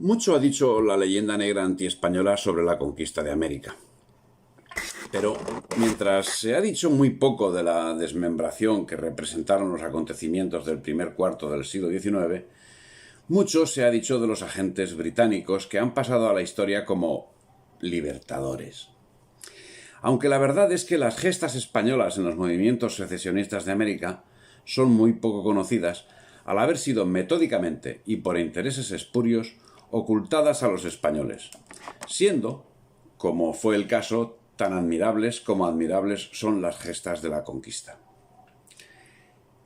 Mucho ha dicho la leyenda negra antiespañola sobre la conquista de América. Pero mientras se ha dicho muy poco de la desmembración que representaron los acontecimientos del primer cuarto del siglo XIX, mucho se ha dicho de los agentes británicos que han pasado a la historia como libertadores. Aunque la verdad es que las gestas españolas en los movimientos secesionistas de América son muy poco conocidas, al haber sido metódicamente y por intereses espurios ocultadas a los españoles, siendo, como fue el caso, tan admirables como admirables son las gestas de la conquista.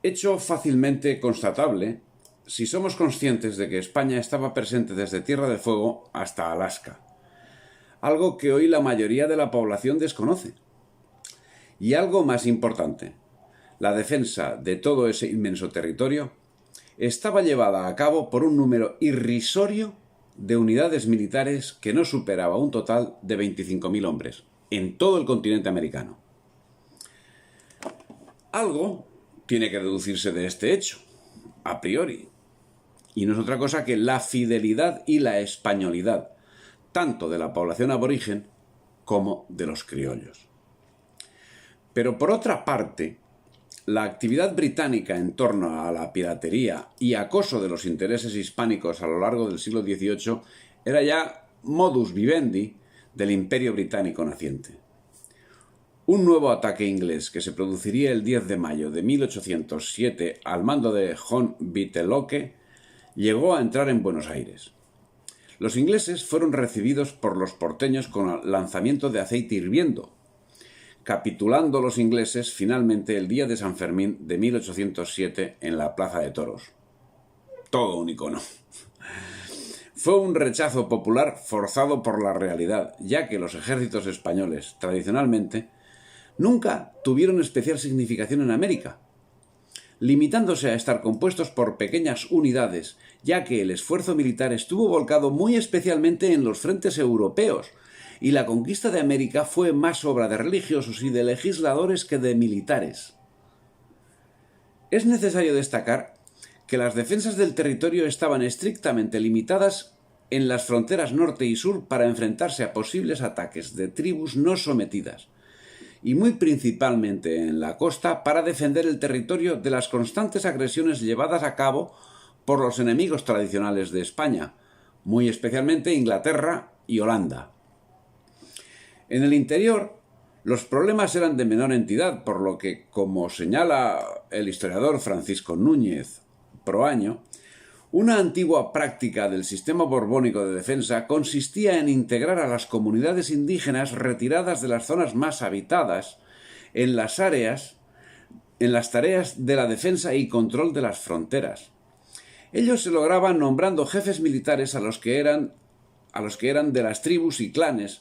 Hecho fácilmente constatable si somos conscientes de que España estaba presente desde Tierra del Fuego hasta Alaska, algo que hoy la mayoría de la población desconoce. Y algo más importante, la defensa de todo ese inmenso territorio estaba llevada a cabo por un número irrisorio de unidades militares que no superaba un total de 25.000 hombres en todo el continente americano. Algo tiene que deducirse de este hecho, a priori, y no es otra cosa que la fidelidad y la españolidad, tanto de la población aborigen como de los criollos. Pero por otra parte, la actividad británica en torno a la piratería y acoso de los intereses hispánicos a lo largo del siglo XVIII era ya modus vivendi del imperio británico naciente. Un nuevo ataque inglés que se produciría el 10 de mayo de 1807 al mando de John Bitelloque llegó a entrar en Buenos Aires. Los ingleses fueron recibidos por los porteños con lanzamiento de aceite hirviendo, capitulando los ingleses finalmente el día de San Fermín de 1807 en la Plaza de Toros. Todo un icono. Fue un rechazo popular forzado por la realidad, ya que los ejércitos españoles, tradicionalmente, nunca tuvieron especial significación en América, limitándose a estar compuestos por pequeñas unidades, ya que el esfuerzo militar estuvo volcado muy especialmente en los frentes europeos, y la conquista de América fue más obra de religiosos y de legisladores que de militares. Es necesario destacar que las defensas del territorio estaban estrictamente limitadas en las fronteras norte y sur para enfrentarse a posibles ataques de tribus no sometidas, y muy principalmente en la costa para defender el territorio de las constantes agresiones llevadas a cabo por los enemigos tradicionales de España, muy especialmente Inglaterra y Holanda. En el interior, los problemas eran de menor entidad, por lo que, como señala el historiador Francisco Núñez Proaño, una antigua práctica del sistema borbónico de defensa consistía en integrar a las comunidades indígenas retiradas de las zonas más habitadas en las tareas de la defensa y control de las fronteras. Ello se lograba nombrando jefes militares a los que eran de las tribus y clanes,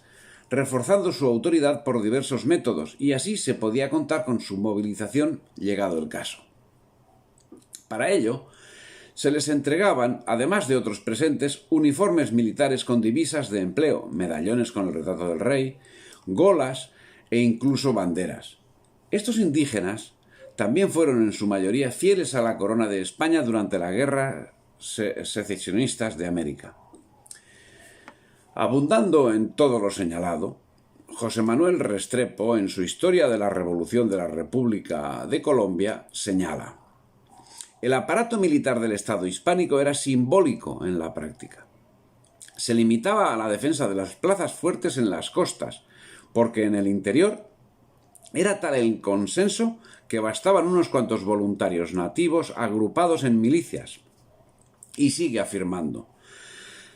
reforzando su autoridad por diversos métodos, y así se podía contar con su movilización llegado el caso. Para ello, se les entregaban, además de otros presentes, uniformes militares con divisas de empleo, medallones con el retrato del rey, golas e incluso banderas. Estos indígenas también fueron en su mayoría fieles a la corona de España durante la guerra secesionistas de América. Abundando en todo lo señalado, José Manuel Restrepo, en su Historia de la Revolución de la República de Colombia, señala: el aparato militar del Estado hispánico era simbólico en la práctica. Se limitaba a la defensa de las plazas fuertes en las costas, porque en el interior era tal el consenso que bastaban unos cuantos voluntarios nativos agrupados en milicias. Y sigue afirmando: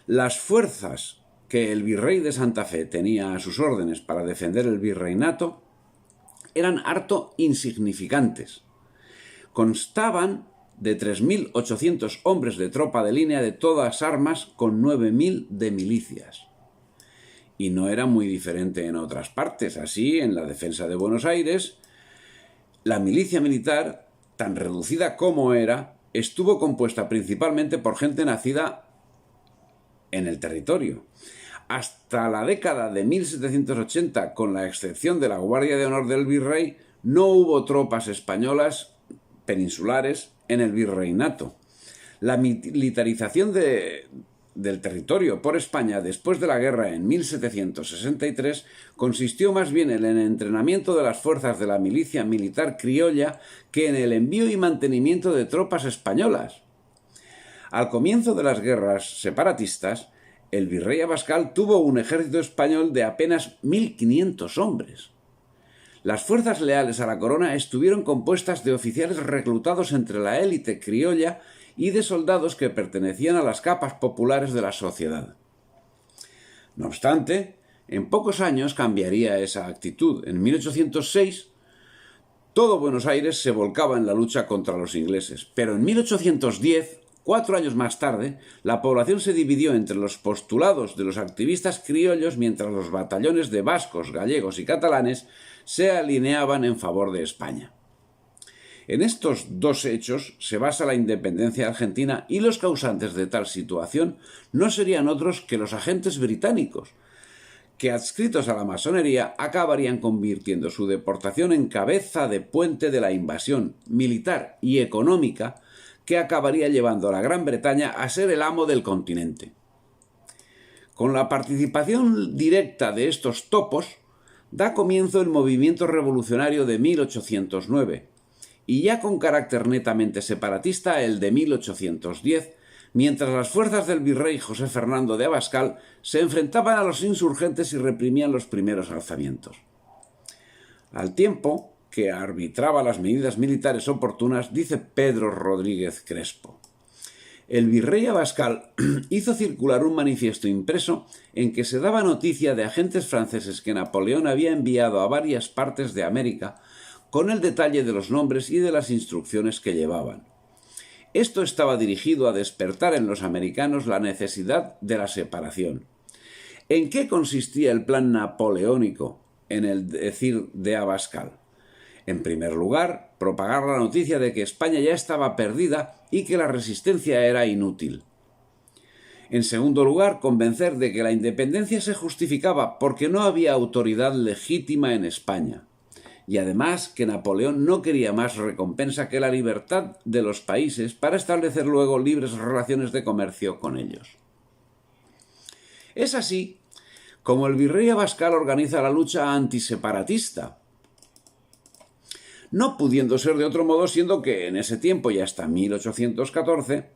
las fuerzas que el virrey de Santa Fe tenía a sus órdenes para defender el virreinato eran harto insignificantes. Constaban de 3.800 hombres de tropa de línea de todas armas con 9.000 de milicias. Y no era muy diferente en otras partes. Así, en la defensa de Buenos Aires, la milicia militar, tan reducida como era, estuvo compuesta principalmente por gente nacida en el territorio. Hasta la década de 1780, con la excepción de la Guardia de Honor del Virrey, no hubo tropas españolas peninsulares en el virreinato. La militarización del territorio por España después de la guerra en 1763 consistió más bien en el entrenamiento de las fuerzas de la milicia militar criolla que en el envío y mantenimiento de tropas españolas. Al comienzo de las guerras separatistas, el virrey Abascal tuvo un ejército español de apenas 1.500 hombres. Las fuerzas leales a la corona estuvieron compuestas de oficiales reclutados entre la élite criolla y de soldados que pertenecían a las capas populares de la sociedad. No obstante, en pocos años cambiaría esa actitud. En 1806, todo Buenos Aires se volcaba en la lucha contra los ingleses, pero en 1810, 4 años más tarde, la población se dividió entre los postulados de los activistas criollos mientras los batallones de vascos, gallegos y catalanes se alineaban en favor de España. En estos dos hechos se basa la independencia argentina y los causantes de tal situación no serían otros que los agentes británicos, que adscritos a la masonería acabarían convirtiendo su deportación en cabeza de puente de la invasión militar y económica que acabaría llevando a la Gran Bretaña a ser el amo del continente. Con la participación directa de estos topos, da comienzo el movimiento revolucionario de 1809, y ya con carácter netamente separatista el de 1810, mientras las fuerzas del virrey José Fernando de Abascal se enfrentaban a los insurgentes y reprimían los primeros alzamientos. Al tiempo que arbitraba las medidas militares oportunas, dice Pedro Rodríguez Crespo: el virrey Abascal hizo circular un manifiesto impreso en que se daba noticia de agentes franceses que Napoleón había enviado a varias partes de América con el detalle de los nombres y de las instrucciones que llevaban. Esto estaba dirigido a despertar en los americanos la necesidad de la separación. ¿En qué consistía el plan napoleónico en el decir de Abascal? En primer lugar, propagar la noticia de que España ya estaba perdida y que la resistencia era inútil. En segundo lugar, convencer de que la independencia se justificaba porque no había autoridad legítima en España. Y además que Napoleón no quería más recompensa que la libertad de los países para establecer luego libres relaciones de comercio con ellos. Es así como el virrey Abascal organiza la lucha antiseparatista, no pudiendo ser de otro modo, siendo que en ese tiempo y hasta 1814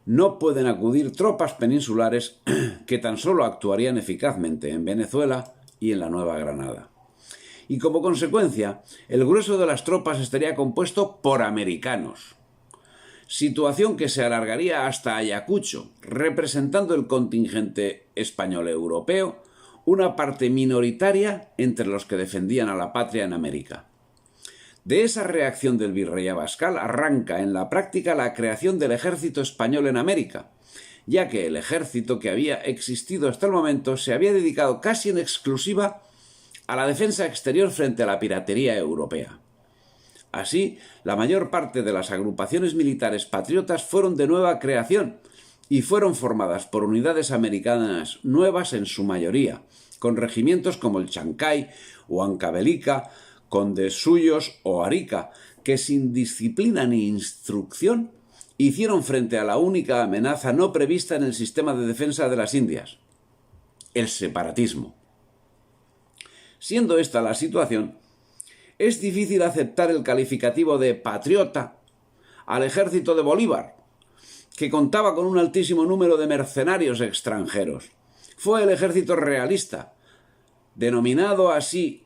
no pueden acudir tropas peninsulares que tan solo actuarían eficazmente en Venezuela y en la Nueva Granada. Y como consecuencia, el grueso de las tropas estaría compuesto por americanos, situación que se alargaría hasta Ayacucho, representando el contingente español europeo, una parte minoritaria entre los que defendían a la patria en América. De esa reacción del virrey Abascal arranca en la práctica la creación del ejército español en América, ya que el ejército que había existido hasta el momento se había dedicado casi en exclusiva a la defensa exterior frente a la piratería europea. Así, la mayor parte de las agrupaciones militares patriotas fueron de nueva creación y fueron formadas por unidades americanas nuevas en su mayoría, con regimientos como el Chancay, Huancavelica, Condes Suyos o Arica, que sin disciplina ni instrucción hicieron frente a la única amenaza no prevista en el sistema de defensa de las Indias: el separatismo. Siendo esta la situación, es difícil aceptar el calificativo de patriota al ejército de Bolívar, que contaba con un altísimo número de mercenarios extranjeros. Fue el ejército realista, denominado así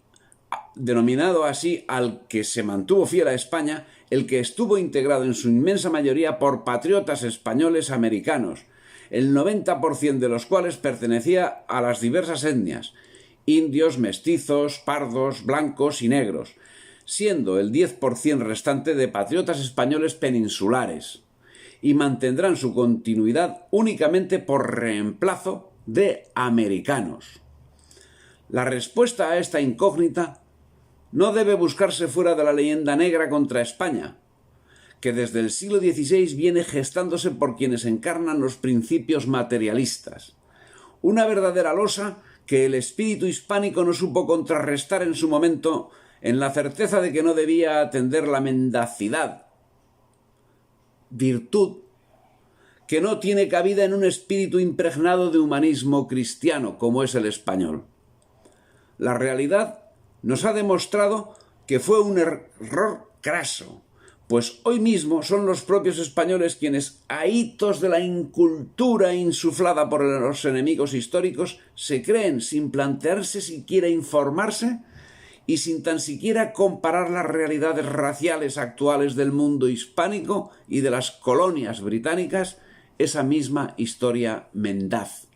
al que se mantuvo fiel a España, el que estuvo integrado en su inmensa mayoría por patriotas españoles americanos, el 90% de los cuales pertenecía a las diversas etnias: indios, mestizos, pardos, blancos y negros, siendo el 10% restante de patriotas españoles peninsulares, y mantendrán su continuidad únicamente por reemplazo de americanos. La respuesta a esta incógnita no debe buscarse fuera de la leyenda negra contra España, que desde el siglo XVI viene gestándose por quienes encarnan los principios materialistas. Una verdadera losa que el espíritu hispánico no supo contrarrestar en su momento, en la certeza de que no debía atender la mendacidad, virtud que no tiene cabida en un espíritu impregnado de humanismo cristiano como es el español. La realidad nos ha demostrado que fue un error craso, pues hoy mismo son los propios españoles quienes, ahitos de la incultura insuflada por los enemigos históricos, se creen sin plantearse siquiera informarse y sin tan siquiera comparar las realidades raciales actuales del mundo hispánico y de las colonias británicas, esa misma historia mendaz.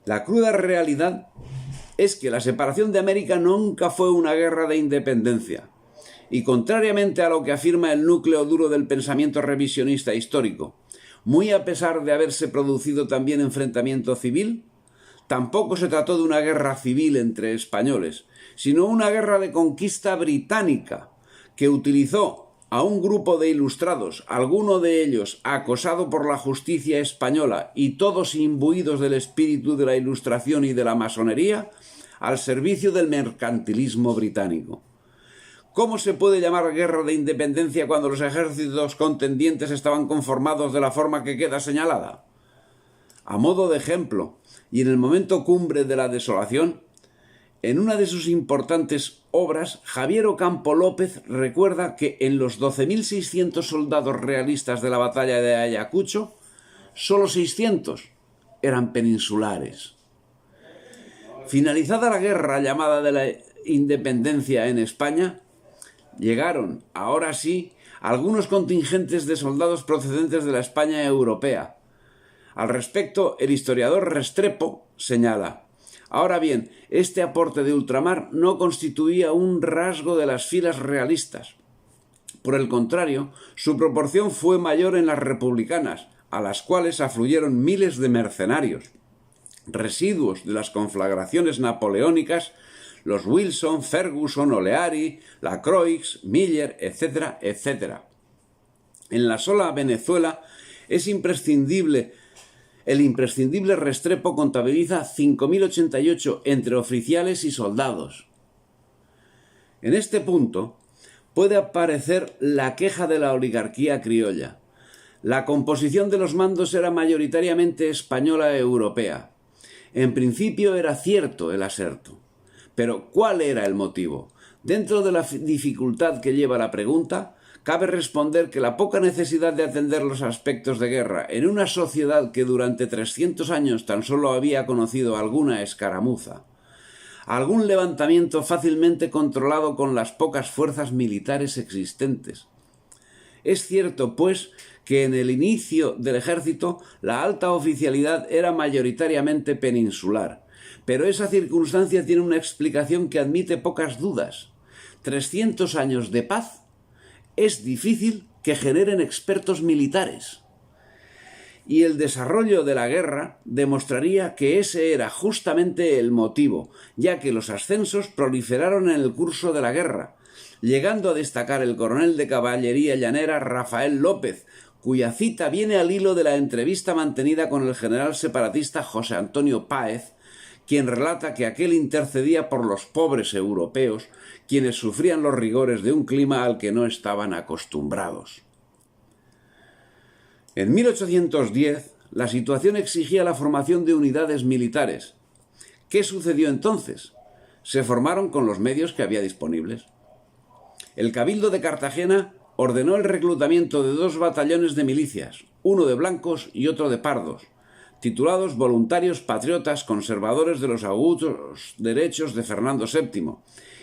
La cruda realidad es que la separación de América nunca fue una guerra de independencia, y contrariamente a lo que afirma el núcleo duro del pensamiento revisionista histórico, muy a pesar de haberse producido también enfrentamiento civil, tampoco se trató de una guerra civil entre españoles, sino una guerra de conquista británica, que utilizó a un grupo de ilustrados, alguno de ellos acosado por la justicia española y todos imbuidos del espíritu de la Ilustración y de la masonería, al servicio del mercantilismo británico. ¿Cómo se puede llamar guerra de independencia cuando los ejércitos contendientes estaban conformados de la forma que queda señalada? A modo de ejemplo, y en el momento cumbre de la desolación, en una de sus importantes obras, Javier Ocampo López recuerda que en los 12.600 soldados realistas de la batalla de Ayacucho, solo 600 eran peninsulares. Finalizada la guerra llamada de la independencia en España, llegaron, ahora sí, algunos contingentes de soldados procedentes de la España europea. Al respecto, el historiador Restrepo señala: ahora bien, este aporte de ultramar no constituía un rasgo de las filas realistas. Por el contrario, su proporción fue mayor en las republicanas, a las cuales afluyeron miles de mercenarios, residuos de las conflagraciones napoleónicas, los Wilson, Ferguson, Oleari, Lacroix, Miller, etcétera, etcétera. En la sola Venezuela el imprescindible Restrepo contabiliza 5.088 entre oficiales y soldados. En este punto puede aparecer la queja de la oligarquía criolla. La composición de los mandos era mayoritariamente española e europea. En principio era cierto el aserto. Pero ¿cuál era el motivo? Dentro de la dificultad que lleva la pregunta, cabe responder que la poca necesidad de atender los aspectos de guerra en una sociedad que durante 300 años tan solo había conocido alguna escaramuza, algún levantamiento fácilmente controlado con las pocas fuerzas militares existentes. Es cierto, pues, que en el inicio del ejército la alta oficialidad era mayoritariamente peninsular, pero esa circunstancia tiene una explicación que admite pocas dudas. 300 años de paz es difícil que generen expertos militares. Y el desarrollo de la guerra demostraría que ese era justamente el motivo, ya que los ascensos proliferaron en el curso de la guerra, llegando a destacar el coronel de caballería llanera Rafael López, cuya cita viene al hilo de la entrevista mantenida con el general separatista José Antonio Páez, quien relata que aquel intercedía por los pobres europeos, quienes sufrían los rigores de un clima al que no estaban acostumbrados. En 1810, la situación exigía la formación de unidades militares. ¿Qué sucedió entonces? Se formaron con los medios que había disponibles. El Cabildo de Cartagena ordenó el reclutamiento de 2 batallones de milicias, uno de blancos y otro de pardos, titulados Voluntarios Patriotas Conservadores de los Agudos Derechos de Fernando VII,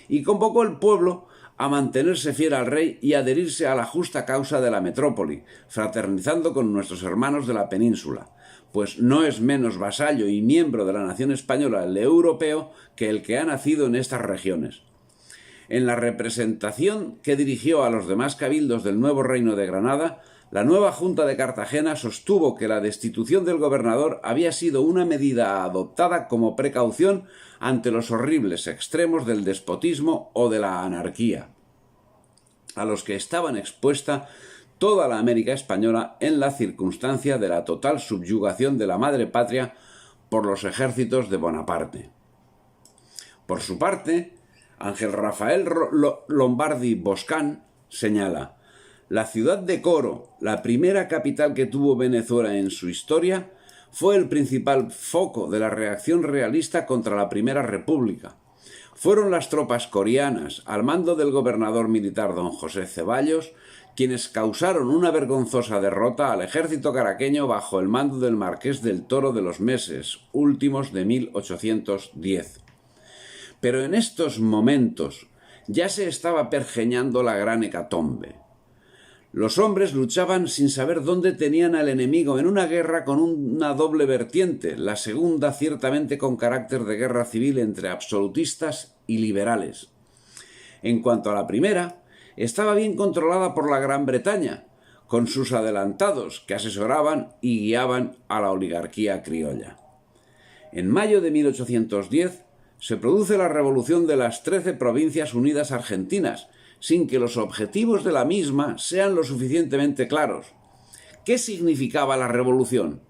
y convocó al pueblo a mantenerse fiel al rey y adherirse a la justa causa de la metrópoli, fraternizando con nuestros hermanos de la península, pues no es menos vasallo y miembro de la nación española el europeo que el que ha nacido en estas regiones. En la representación que dirigió a los demás cabildos del nuevo reino de Granada, la nueva Junta de Cartagena sostuvo que la destitución del gobernador había sido una medida adoptada como precaución ante los horribles extremos del despotismo o de la anarquía, a los que estaban expuesta toda la América española en la circunstancia de la total subyugación de la madre patria por los ejércitos de Bonaparte. Por su parte, Ángel Rafael Lombardi Boscán señala: La ciudad de Coro, la primera capital que tuvo Venezuela en su historia, fue el principal foco de la reacción realista contra la Primera República. Fueron las tropas corianas, al mando del gobernador militar don José Ceballos, quienes causaron una vergonzosa derrota al ejército caraqueño bajo el mando del marqués del Toro de los Meses, últimos de 1810. Pero en estos momentos ya se estaba pergeñando la gran hecatombe. Los hombres luchaban sin saber dónde tenían al enemigo en una guerra con una doble vertiente, la segunda ciertamente con carácter de guerra civil entre absolutistas y liberales. En cuanto a la primera, estaba bien controlada por la Gran Bretaña, con sus adelantados que asesoraban y guiaban a la oligarquía criolla. En mayo de 1810 se produce la revolución de las 13 provincias unidas argentinas, sin que los objetivos de la misma sean lo suficientemente claros. ¿Qué significaba la revolución?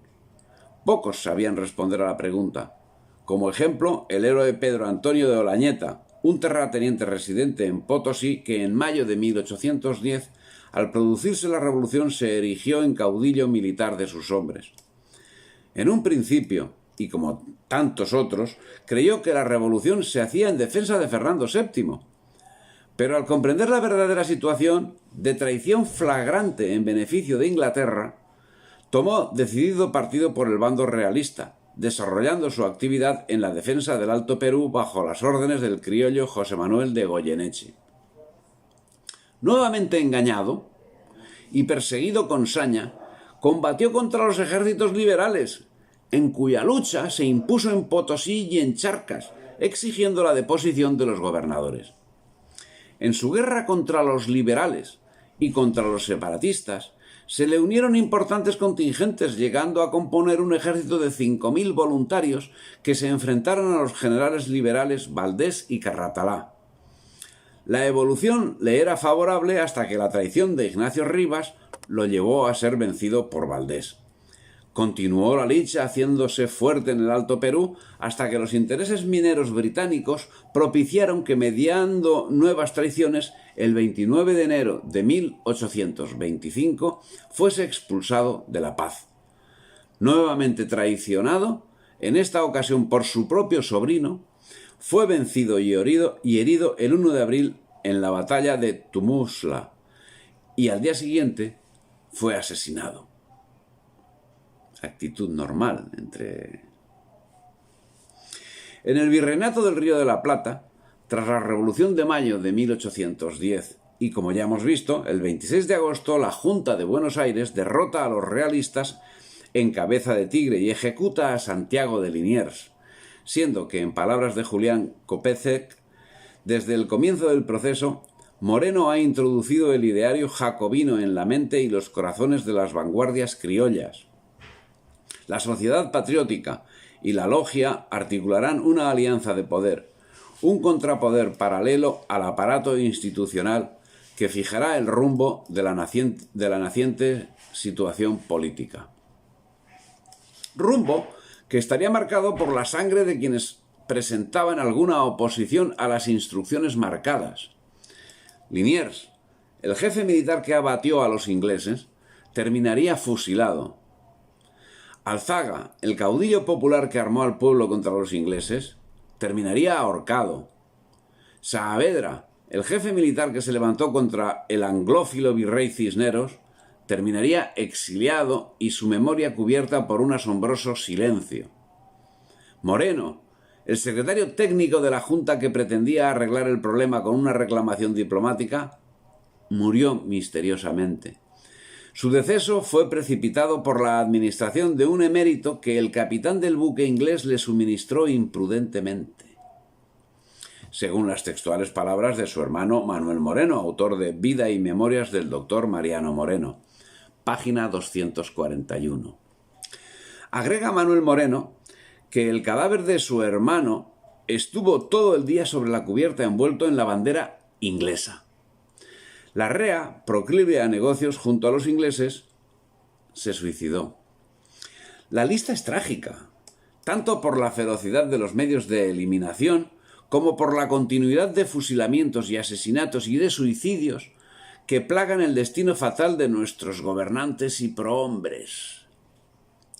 Pocos sabían responder a la pregunta. Como ejemplo, el héroe Pedro Antonio de Olañeta, un terrateniente residente en Potosí que en mayo de 1810, al producirse la revolución, se erigió en caudillo militar de sus hombres. En un principio, y como tantos otros, creyó que la revolución se hacía en defensa de Fernando VII. Pero al comprender la verdadera situación, de traición flagrante en beneficio de Inglaterra, tomó decidido partido por el bando realista, desarrollando su actividad en la defensa del Alto Perú bajo las órdenes del criollo José Manuel de Goyeneche. Nuevamente engañado y perseguido con saña, combatió contra los ejércitos liberales, en cuya lucha se impuso en Potosí y en Charcas, exigiendo la deposición de los gobernadores. En su guerra contra los liberales y contra los separatistas, se le unieron importantes contingentes, llegando a componer un ejército de 5.000 voluntarios que se enfrentaron a los generales liberales Valdés y Carratalá. La evolución le era favorable hasta que la traición de Ignacio Rivas lo llevó a ser vencido por Valdés. Continuó la lucha haciéndose fuerte en el Alto Perú hasta que los intereses mineros británicos propiciaron que, mediando nuevas traiciones, el 29 de enero de 1825 fuese expulsado de La Paz. Nuevamente traicionado, en esta ocasión por su propio sobrino, fue vencido y herido el 1 de abril en la batalla de Tumusla y al día siguiente fue asesinado. Actitud normal En el Virreinato del Río de la Plata, tras la Revolución de Mayo de 1810, y como ya hemos visto, el 26 de agosto la Junta de Buenos Aires derrota a los realistas en Cabeza de Tigre y ejecuta a Santiago de Liniers, siendo que, en palabras de Julián Kopecek, desde el comienzo del proceso, Moreno ha introducido el ideario jacobino en la mente y los corazones de las vanguardias criollas. La Sociedad Patriótica y la Logia articularán una alianza de poder, un contrapoder paralelo al aparato institucional que fijará el rumbo de la naciente situación política. Rumbo que estaría marcado por la sangre de quienes presentaban alguna oposición a las instrucciones marcadas. Liniers, el jefe militar que abatió a los ingleses, terminaría fusilado. Alzaga, el caudillo popular que armó al pueblo contra los ingleses, terminaría ahorcado. Saavedra, el jefe militar que se levantó contra el anglófilo virrey Cisneros, terminaría exiliado y su memoria cubierta por un asombroso silencio. Moreno, el secretario técnico de la Junta que pretendía arreglar el problema con una reclamación diplomática, murió misteriosamente. Su deceso fue precipitado por la administración de un emérito que el capitán del buque inglés le suministró imprudentemente. Según las textuales palabras de su hermano Manuel Moreno, autor de Vida y Memorias del doctor Mariano Moreno, página 241. Agrega Manuel Moreno que el cadáver de su hermano estuvo todo el día sobre la cubierta envuelto en la bandera inglesa. Larrea, proclive a negocios junto a los ingleses, se suicidó. La lista es trágica, tanto por la ferocidad de los medios de eliminación como por la continuidad de fusilamientos y asesinatos y de suicidios que plagan el destino fatal de nuestros gobernantes y prohombres.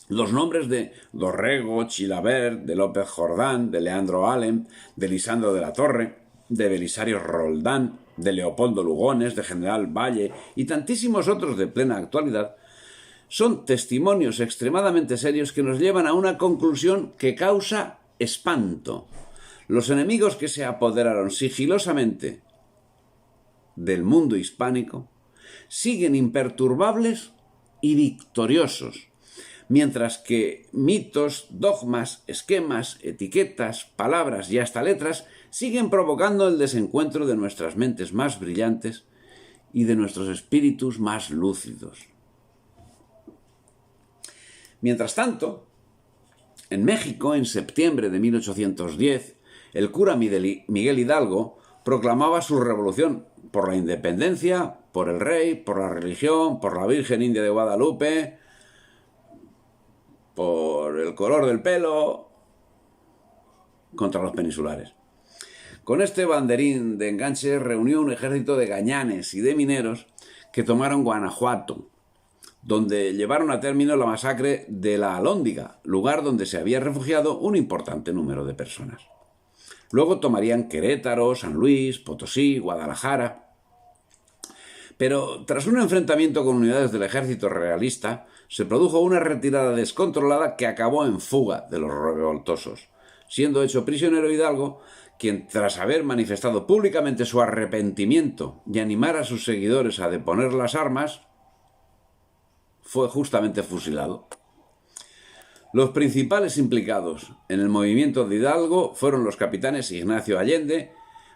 Los nombres de Dorrego, Chilavert, de López Jordán, de Leandro Alem, de Lisandro de la Torre, de Belisario Roldán, de Leopoldo Lugones, de General Valle y tantísimos otros de plena actualidad, son testimonios extremadamente serios que nos llevan a una conclusión que causa espanto. Los enemigos que se apoderaron sigilosamente del mundo hispánico siguen imperturbables y victoriosos, mientras que mitos, dogmas, esquemas, etiquetas, palabras y hasta letras siguen provocando el desencuentro de nuestras mentes más brillantes y de nuestros espíritus más lúcidos. Mientras tanto, en México, en septiembre de 1810, el cura Miguel Hidalgo proclamaba su revolución por la independencia, por el rey, por la religión, por la Virgen India de Guadalupe, por el color del pelo, contra los peninsulares. Con este banderín de enganche reunió un ejército de gañanes y de mineros que tomaron Guanajuato, donde llevaron a término la masacre de la Alhóndiga, lugar donde se había refugiado un importante número de personas. Luego tomarían Querétaro, San Luis, Potosí, Guadalajara. Pero tras un enfrentamiento con unidades del ejército realista, se produjo una retirada descontrolada que acabó en fuga de los revoltosos, siendo hecho prisionero Hidalgo, quien, tras haber manifestado públicamente su arrepentimiento y animar a sus seguidores a deponer las armas, fue justamente fusilado. Los principales implicados en el movimiento de Hidalgo fueron los capitanes Ignacio Allende,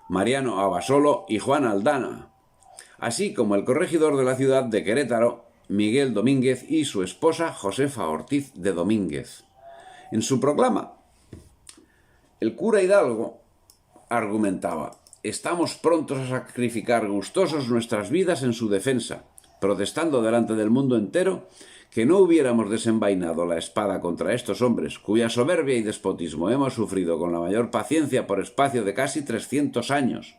Mariano Abasolo y Juan Aldana, así como el corregidor de la ciudad de Querétaro, Miguel Domínguez, y su esposa Josefa Ortiz de Domínguez. En su proclama, el cura Hidalgo argumentaba: estamos prontos a sacrificar gustosos nuestras vidas en su defensa, protestando delante del mundo entero que no hubiéramos desenvainado la espada contra estos hombres, cuya soberbia y despotismo hemos sufrido con la mayor paciencia por espacio de casi 300 años,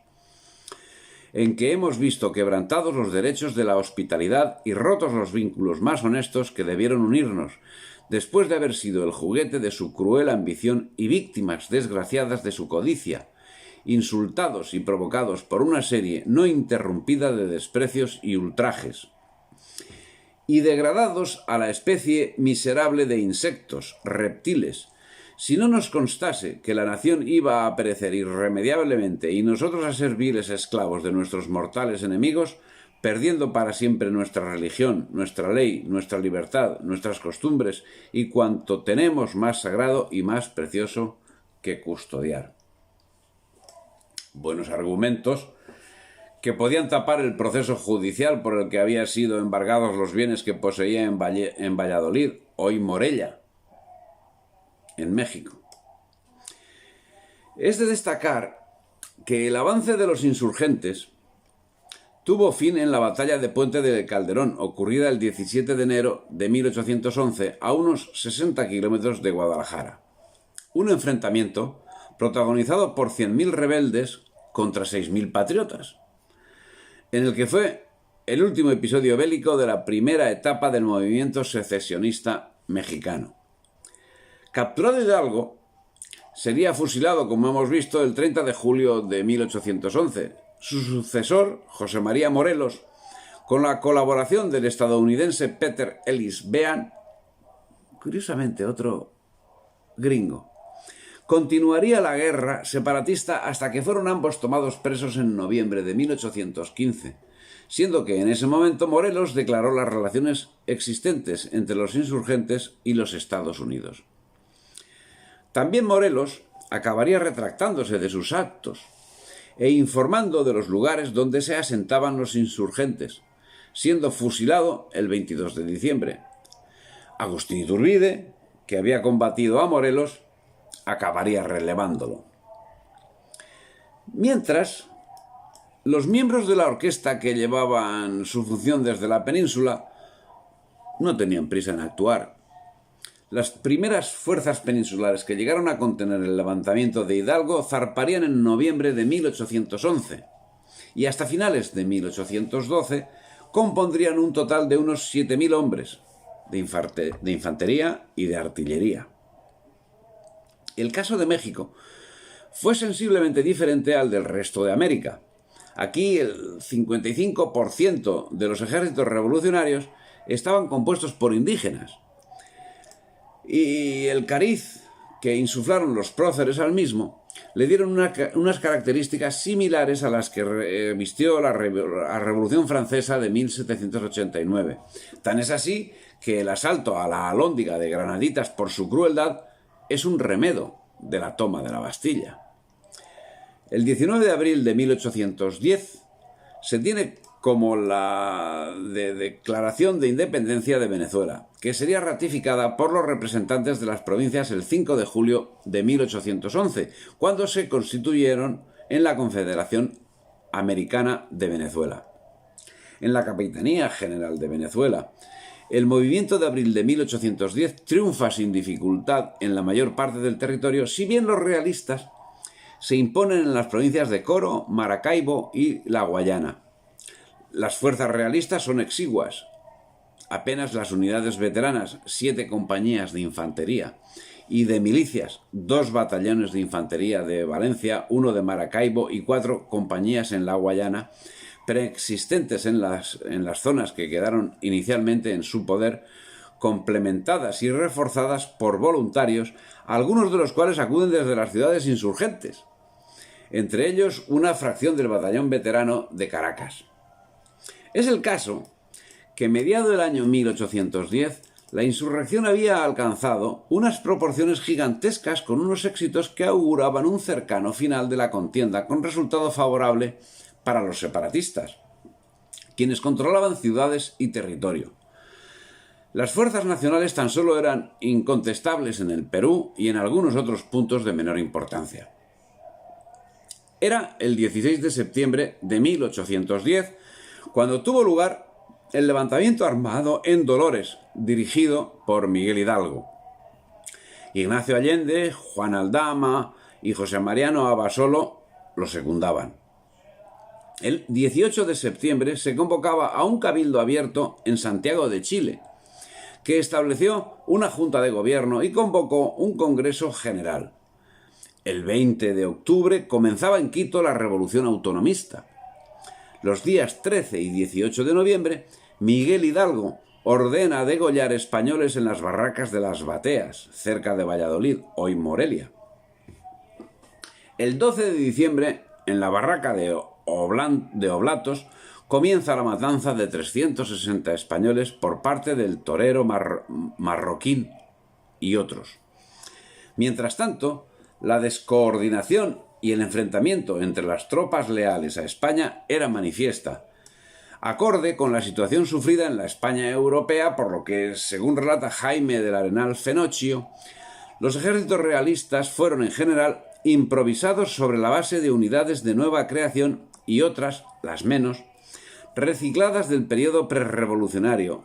en que hemos visto quebrantados los derechos de la hospitalidad y rotos los vínculos más honestos que debieron unirnos, después de haber sido el juguete de su cruel ambición y víctimas desgraciadas de su codicia, insultados y provocados por una serie no interrumpida de desprecios y ultrajes, y degradados a la especie miserable de insectos, reptiles. Si no nos constase que la nación iba a perecer irremediablemente y nosotros a ser viles esclavos de nuestros mortales enemigos, perdiendo para siempre nuestra religión, nuestra ley, nuestra libertad, nuestras costumbres y cuanto tenemos más sagrado y más precioso que custodiar. Buenos argumentos que podían tapar el proceso judicial por el que habían sido embargados los bienes que poseía en Valladolid, hoy Morella, en México. Es de destacar que el avance de los insurgentes tuvo fin en la batalla de Puente de Calderón, ocurrida el 17 de enero de 1811 a unos 60 kilómetros de Guadalajara. Un enfrentamiento protagonizado por 100.000 rebeldes contra 6.000 patriotas, en el que fue el último episodio bélico de la primera etapa del movimiento secesionista mexicano. Capturado Hidalgo, sería fusilado, como hemos visto, el 30 de julio de 1811. Su sucesor, José María Morelos, con la colaboración del estadounidense Peter Ellis Bean, curiosamente otro gringo, continuaría la guerra separatista hasta que fueron ambos tomados presos en noviembre de 1815, siendo que en ese momento Morelos declaró las relaciones existentes entre los insurgentes y los Estados Unidos. También Morelos acabaría retractándose de sus actos e informando de los lugares donde se asentaban los insurgentes, siendo fusilado el 22 de diciembre. Agustín Iturbide, que había combatido a Morelos, acabaría relevándolo. Mientras, los miembros de la orquesta que llevaban su función desde la península no tenían prisa en actuar. Las primeras fuerzas peninsulares que llegaron a contener el levantamiento de Hidalgo zarparían en noviembre de 1811, y hasta finales de 1812 compondrían un total de unos 7.000 hombres de infantería y de artillería. El caso de México fue sensiblemente diferente al del resto de América. Aquí el 55% de los ejércitos revolucionarios estaban compuestos por indígenas, y el cariz que insuflaron los próceres al mismo le dieron unas características similares a las que vistió la Revolución Francesa de 1789. Tan es así que el asalto a la Alhóndiga de Granaditas por su crueldad es un remedo de la toma de la Bastilla. El 19 de abril de 1810 se tiene como la Declaración de Independencia de Venezuela, que sería ratificada por los representantes de las provincias el 5 de julio de 1811, cuando se constituyeron en la Confederación Americana de Venezuela. En la Capitanía General de Venezuela, el movimiento de abril de 1810 triunfa sin dificultad en la mayor parte del territorio, si bien los realistas se imponen en las provincias de Coro, Maracaibo y La Guayana. Las fuerzas realistas son exiguas. Apenas las unidades veteranas, 7 compañías de infantería, y de milicias, 2 batallones de infantería de Valencia, 1 de Maracaibo y 4 compañías en La Guayana, preexistentes en las zonas que quedaron inicialmente en su poder, complementadas y reforzadas por voluntarios, algunos de los cuales acuden desde las ciudades insurgentes, entre ellos una fracción del batallón veterano de Caracas. Es el caso que mediado el año 1810 la insurrección había alcanzado unas proporciones gigantescas con unos éxitos que auguraban un cercano final de la contienda con resultado favorable para los separatistas, quienes controlaban ciudades y territorio. Las fuerzas nacionales tan solo eran incontestables en el Perú y en algunos otros puntos de menor importancia. Era el 16 de septiembre de 1810 cuando tuvo lugar el levantamiento armado en Dolores, dirigido por Miguel Hidalgo. Ignacio Allende, Juan Aldama y José Mariano Abasolo lo secundaban. El 18 de septiembre se convocaba a un cabildo abierto en Santiago de Chile, que estableció una junta de gobierno y convocó un congreso general. El 20 de octubre comenzaba en Quito la revolución autonomista. Los días 13 y 18 de noviembre, Miguel Hidalgo ordena degollar españoles en las barracas de Las Bateas, cerca de Valladolid, hoy Morelia. El 12 de diciembre, en la barraca de Oblatos, comienza la matanza de 360 españoles por parte del torero Marroquín y otros. Mientras tanto, la descoordinación y el enfrentamiento entre las tropas leales a España era manifiesta, acorde con la situación sufrida en la España europea, por lo que, según relata Jaime del Arenal Fenocchio, los ejércitos realistas fueron en general improvisados sobre la base de unidades de nueva creación y otras, las menos, recicladas del periodo prerrevolucionario,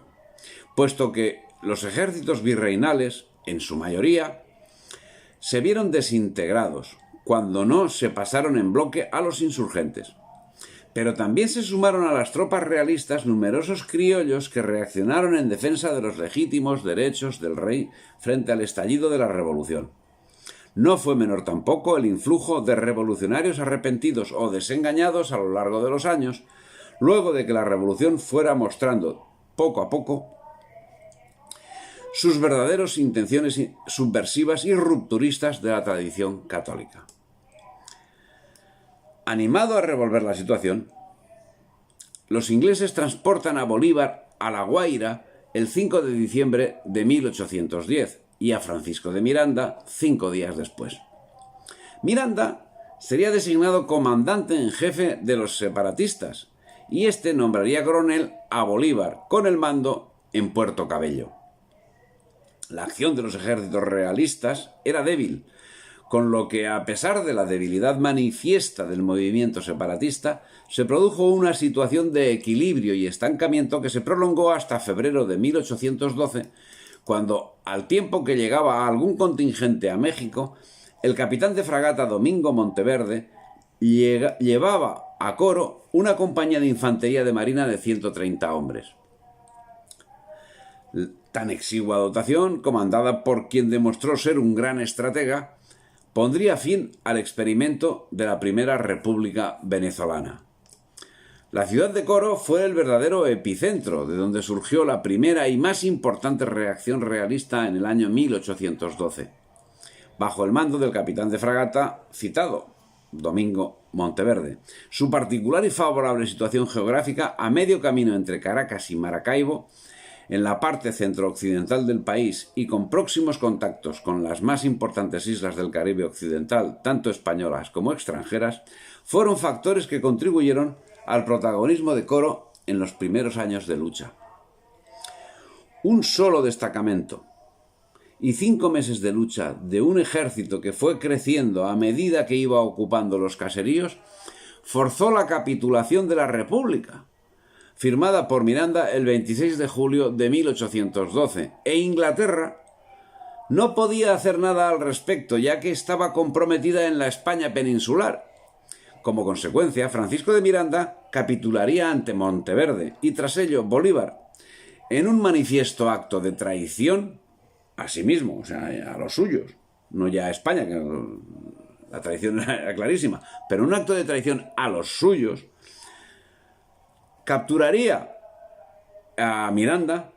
puesto que los ejércitos virreinales, en su mayoría, se vieron desintegrados, cuando no se pasaron en bloque a los insurgentes. Pero también se sumaron a las tropas realistas numerosos criollos que reaccionaron en defensa de los legítimos derechos del rey frente al estallido de la revolución. No fue menor tampoco el influjo de revolucionarios arrepentidos o desengañados a lo largo de los años, luego de que la revolución fuera mostrando, poco a poco, sus verdaderas intenciones subversivas y rupturistas de la tradición católica. Animado a revolver la situación, los ingleses transportan a Bolívar a La Guaira el 5 de diciembre de 1810 y a Francisco de Miranda 5 días después. Miranda sería designado comandante en jefe de los separatistas y este nombraría coronel a Bolívar con el mando en Puerto Cabello. La acción de los ejércitos realistas era débil, con lo que, a pesar de la debilidad manifiesta del movimiento separatista, se produjo una situación de equilibrio y estancamiento que se prolongó hasta febrero de 1812, cuando, al tiempo que llegaba algún contingente a México, el capitán de fragata Domingo Monteverde llevaba a Coro una compañía de infantería de marina de 130 hombres. Tan exigua dotación, comandada por quien demostró ser un gran estratega, pondría fin al experimento de la primera República Venezolana. La ciudad de Coro fue el verdadero epicentro de donde surgió la primera y más importante reacción realista en el año 1812, bajo el mando del capitán de fragata citado, Domingo Monteverde. Su particular y favorable situación geográfica, a medio camino entre Caracas y Maracaibo, en la parte centro-occidental del país y con próximos contactos con las más importantes islas del Caribe occidental, tanto españolas como extranjeras, fueron factores que contribuyeron al protagonismo de Coro en los primeros años de lucha. Un solo destacamento y 5 meses de lucha de un ejército que fue creciendo a medida que iba ocupando los caseríos, forzó la capitulación de la República, firmada por Miranda el 26 de julio de 1812, e Inglaterra no podía hacer nada al respecto, ya que estaba comprometida en la España peninsular. Como consecuencia, Francisco de Miranda capitularía ante Monteverde y tras ello Bolívar, en un manifiesto acto de traición a sí mismo, o sea, a los suyos, no ya a España, que la traición era clarísima, pero un acto de traición a los suyos, capturaría a Miranda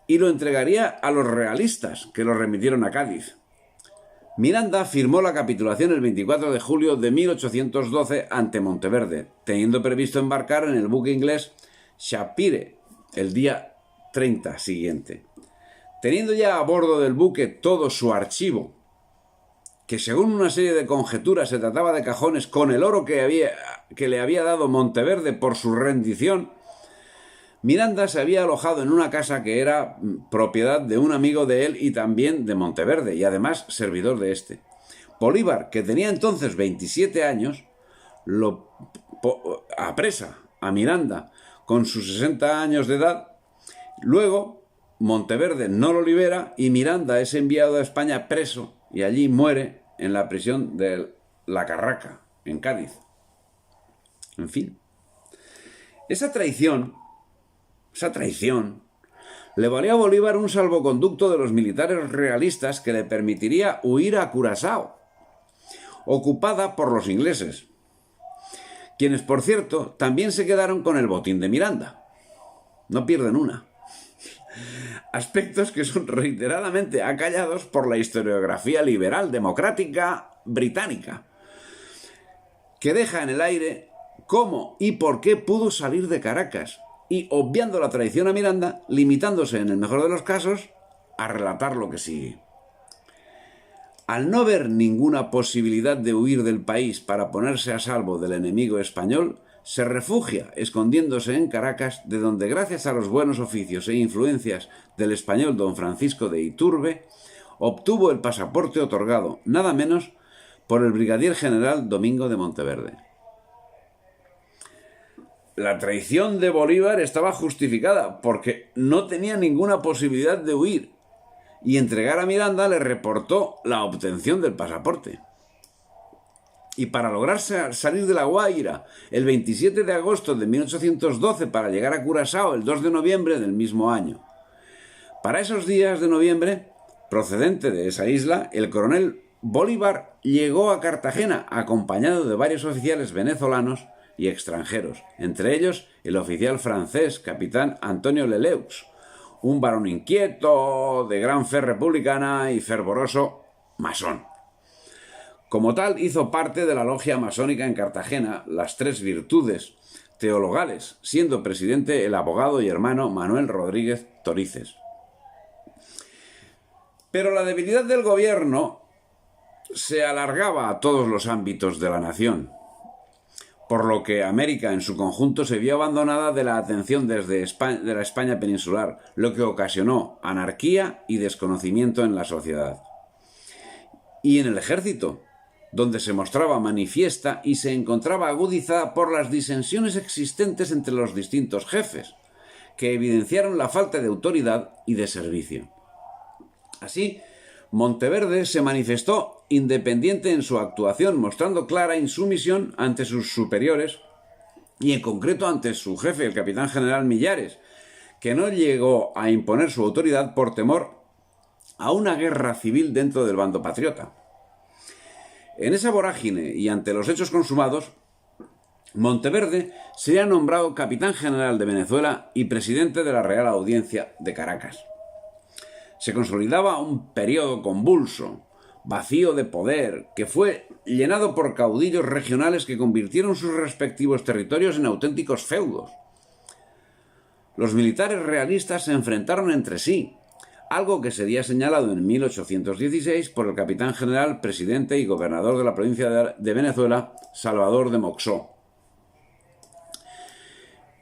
y lo entregaría a los realistas, que lo remitieron a Cádiz. Miranda firmó la capitulación el 24 de julio de 1812 ante Monteverde, teniendo previsto embarcar en el buque inglés Shapire el día 30 siguiente. Teniendo ya a bordo del buque todo su archivo, que según una serie de conjeturas se trataba de cajones con el oro que le había dado Monteverde por su rendición, Miranda se había alojado en una casa que era propiedad de un amigo de él y también de Monteverde, y además servidor de este. Bolívar, que tenía entonces 27 años, lo apresa a Miranda con sus 60 años de edad. Luego, Monteverde no lo libera y Miranda es enviado a España preso y allí muere en la prisión de La Carraca, en Cádiz. En fin, esa traición le valió a Bolívar un salvoconducto de los militares realistas que le permitiría huir a Curazao, ocupada por los ingleses, quienes, por cierto, también se quedaron con el botín de Miranda. No pierden una. Aspectos que son reiteradamente acallados por la historiografía liberal democrática británica, que deja en el aire cómo y por qué pudo salir de Caracas, y obviando la traición a Miranda, limitándose en el mejor de los casos a relatar lo que sigue. Al no ver ninguna posibilidad de huir del país para ponerse a salvo del enemigo español, se refugia escondiéndose en Caracas, de donde, gracias a los buenos oficios e influencias del español don Francisco de Iturbe, obtuvo el pasaporte otorgado, nada menos, por el brigadier general Domingo de Monteverde. La traición de Bolívar estaba justificada porque no tenía ninguna posibilidad de huir, y entregar a Miranda le reportó la obtención del pasaporte. Y para lograr salir de La Guaira el 27 de agosto de 1812 para llegar a Curazao el 2 de noviembre del mismo año. Para esos días de noviembre, procedente de esa isla, el coronel Bolívar llegó a Cartagena acompañado de varios oficiales venezolanos y extranjeros, entre ellos el oficial francés capitán Antonio Leleux, un varón inquieto, de gran fe republicana y fervoroso masón. Como tal, hizo parte de la logia masónica en Cartagena, las Tres Virtudes teologales, siendo presidente el abogado y hermano Manuel Rodríguez Torices. Pero la debilidad del gobierno se alargaba a todos los ámbitos de la nación, por lo que América en su conjunto se vio abandonada de la atención de la España peninsular, lo que ocasionó anarquía y desconocimiento en la sociedad. Y en el ejército, donde se mostraba manifiesta y se encontraba agudizada por las disensiones existentes entre los distintos jefes, que evidenciaron la falta de autoridad y de servicio. Así, Monteverde se manifestó independiente en su actuación, mostrando clara insumisión ante sus superiores y en concreto ante su jefe, el capitán general Millares, que no llegó a imponer su autoridad por temor a una guerra civil dentro del bando patriota. En esa vorágine y ante los hechos consumados, Monteverde sería nombrado capitán general de Venezuela y presidente de la Real Audiencia de Caracas. Se consolidaba un periodo convulso, vacío de poder, que fue llenado por caudillos regionales que convirtieron sus respectivos territorios en auténticos feudos. Los militares realistas se enfrentaron entre sí, algo que sería señalado en 1816 por el capitán general, presidente y gobernador de la provincia de Venezuela, Salvador de Moxó.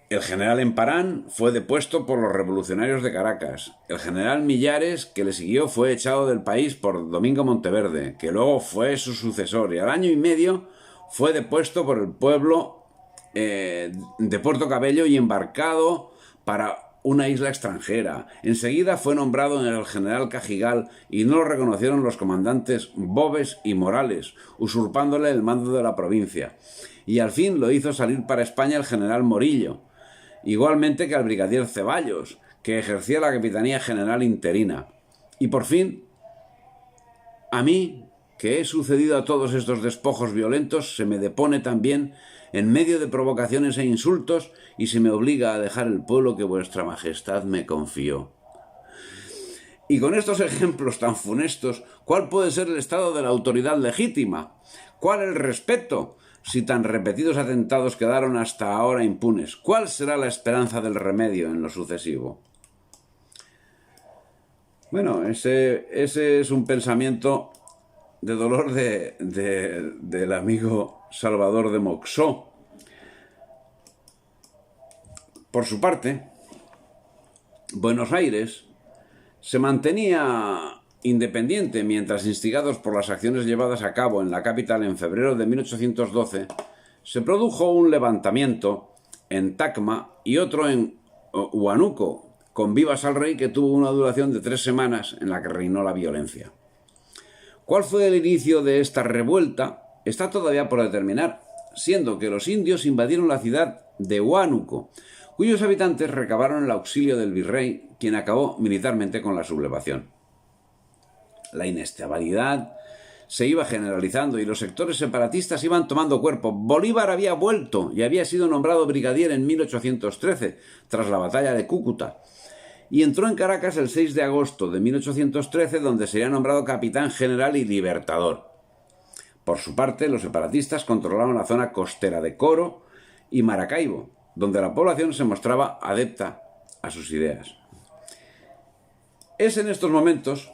El general Emparán fue depuesto por los revolucionarios de Caracas. El general Millares, que le siguió, fue echado del país por Domingo Monteverde, que luego fue su sucesor, y al año y medio fue depuesto por el pueblo de Puerto Cabello y embarcado para una isla extranjera. Enseguida fue nombrado en el general Cajigal y no lo reconocieron los comandantes Boves y Morales, usurpándole el mando de la provincia. Y al fin lo hizo salir para España el general Morillo, igualmente que al brigadier Ceballos, que ejercía la capitanía general interina. Y por fin, a mí, que he sucedido a todos estos despojos violentos, se me depone también en medio de provocaciones e insultos y se me obliga a dejar el pueblo que vuestra majestad me confió. Y con estos ejemplos tan funestos, ¿cuál puede ser el estado de la autoridad legítima? ¿Cuál el respeto, si tan repetidos atentados quedaron hasta ahora impunes? ¿Cuál será la esperanza del remedio en lo sucesivo? Bueno, ese es un pensamiento de dolor del amigo Salvador de Moxó. Por su parte, Buenos Aires se mantenía independiente mientras, instigados por las acciones llevadas a cabo en la capital en febrero de 1812, se produjo un levantamiento en Tacna y otro en Huánuco, con vivas al rey, que tuvo una duración de 3 semanas en la que reinó la violencia. ¿Cuál fue el inicio de esta revuelta? Está todavía por determinar, siendo que los indios invadieron la ciudad de Huánuco, cuyos habitantes recabaron el auxilio del virrey, quien acabó militarmente con la sublevación. La inestabilidad se iba generalizando y los sectores separatistas iban tomando cuerpo. Bolívar había vuelto y había sido nombrado brigadier en 1813, tras la batalla de Cúcuta, y entró en Caracas el 6 de agosto de 1813, donde sería nombrado capitán general y libertador. Por su parte, los separatistas controlaron la zona costera de Coro y Maracaibo, donde la población se mostraba adepta a sus ideas. Es en estos momentos